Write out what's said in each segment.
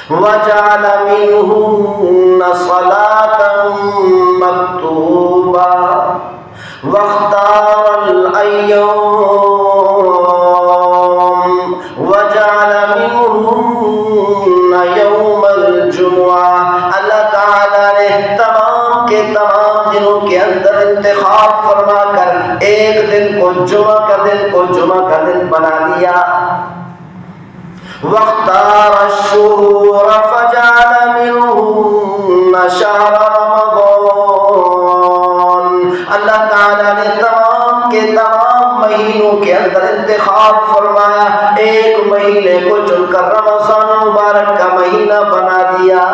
وجعل منهن صلاة مكتوبة واختار الأيام وجعل منهن يوم الجمعة. اللہ تعالیٰ نے تمام کے تمام دنوں کے اندر انتخاب فرما کر ایک دن کو جمعہ کا دن بنا دیا. واختار الشهور فجعل منهن شهر رمضان. اللہ تعالیٰ نے تمام کے تمام مہینوں کے اندر انتخاب فرمایا، ایک مہینے کو چن کر رمضان مبارک کا مہینہ بنا دیا.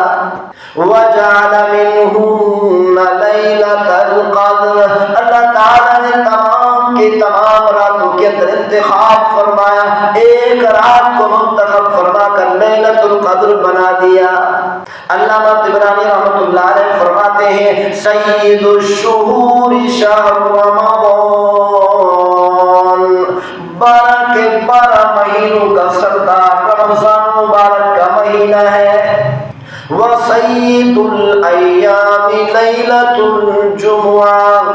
وجعل منهن ليلة القدر. اللہ تعالیٰ نے تمام کے تمام راتوں کے اندر انتخاب فرمایا، ایک رات کو منتخب فرما کر لیلۃ القدر بنا دیا. علامہ طبرانی رحمۃ اللہ علیہ فرماتے ہیں سید الشہور شہر رمضان. 12 کے 12 مہینوں کا سردار رمضان مبارک کا مہینہ ہے. وسید الایام لیلۃ الجمعہ.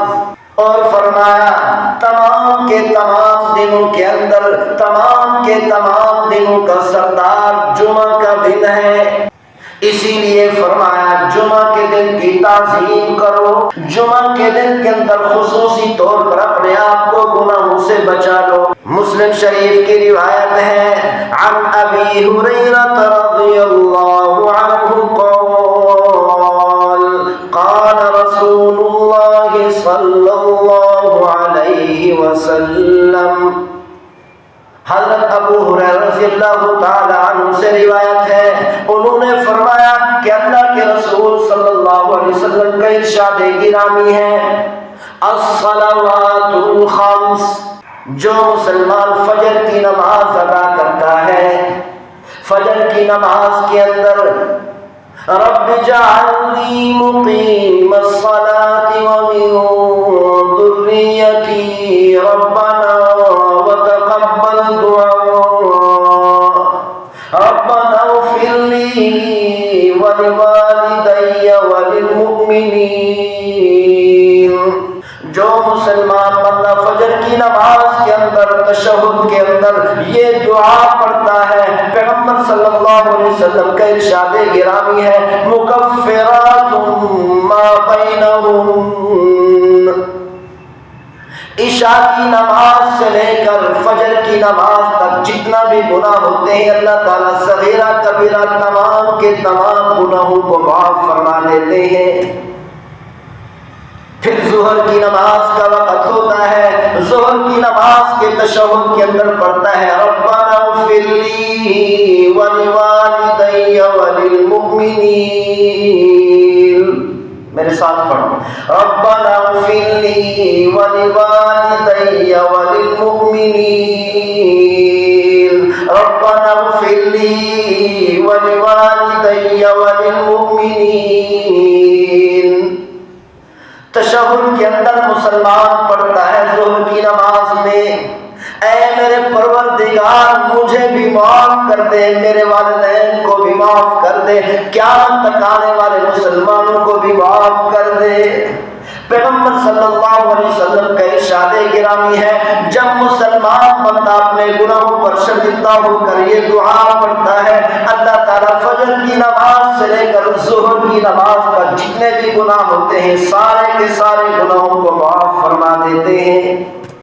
اور فرمایا تمام کے تمام دنوں کے اندر تمام کے تمام دنوں کا سردار جمعہ کا دن ہے. اسی لیے فرمایا جمعہ کے دن کی تعظیم کرو، جمعہ کے دن کے اندر خصوصی طور پر اپنے آپ کو گناہوں سے بچا لو. مسلم شریف کی روایت ہے عن ابی ہریرہ رضی اللہ عنہ قال رسول اللہ صلی اللہ علیہ وسلم. حضرت ابو ہریرہ رضی اللہ تعالی عنہ سے روایت ہے، انہوں نے فرمایا کہ اللہ کے رسول صلی اللہ علیہ وسلم کا ارشاد گرامی ہے الصلوات الخمس. جو مسلمان فجر کی نماز ادا کرتا ہے، فجر کی نماز کے اندر رب اجعلنی مقیم الصلاة ومن ذریتی ربنا وتقبل دعاء ربنا اغفر لی ولوالدی وللمؤمنین. جو مسلمان بندہ فجر کی نماز کے اندر تشہد کے اندر یہ دعا پڑھتا ہے، پیغمبر صلی اللہ علیہ وسلم کا ارشاد گرامی ہے مکفرات ما بینہم. عشاء کی نماز سے لے کر فجر کی نماز تک جتنا بھی گناہ ہوتے ہیں اللہ تعالیٰ صغیرہ کبیرہ تمام کے تمام گناہوں کو معاف فرما دیتے ہیں. پھر ظہر کی نماز کا وقت ہوتا ہے، ظہر کی نماز کے تشہد کے اندر پڑھتا ہے ربنا اغفر لی ولوالدی وللمؤمنین. میرے ساتھ پڑھو ربنا اغفر لی ولوالدی وللمؤمنین ربنا اغفر لی ولوالدی وللمؤمنین. تشہد کے اندر مسلمان پڑھتا ہے ظہر کی نماز میں اے میرے پروردگار مجھے بھی معاف کر دے، میرے والدین کو بھی معاف کر دے، قیامت تک آنے والے مسلمانوں کو بھی معاف کر دے. پیغمبر صلی اللہ علیہ وسلم کا ارشاد گرامی ہے جب مسلمان بندہ اپنے گناہوں پر شرمندہ ہو کر یہ دعا پڑھتا ہے اللہ تعالیٰ فجر کی نماز سے لے کر ظہر کی نماز کا جتنے بھی گناہ ہوتے ہیں سارے کے سارے گناہوں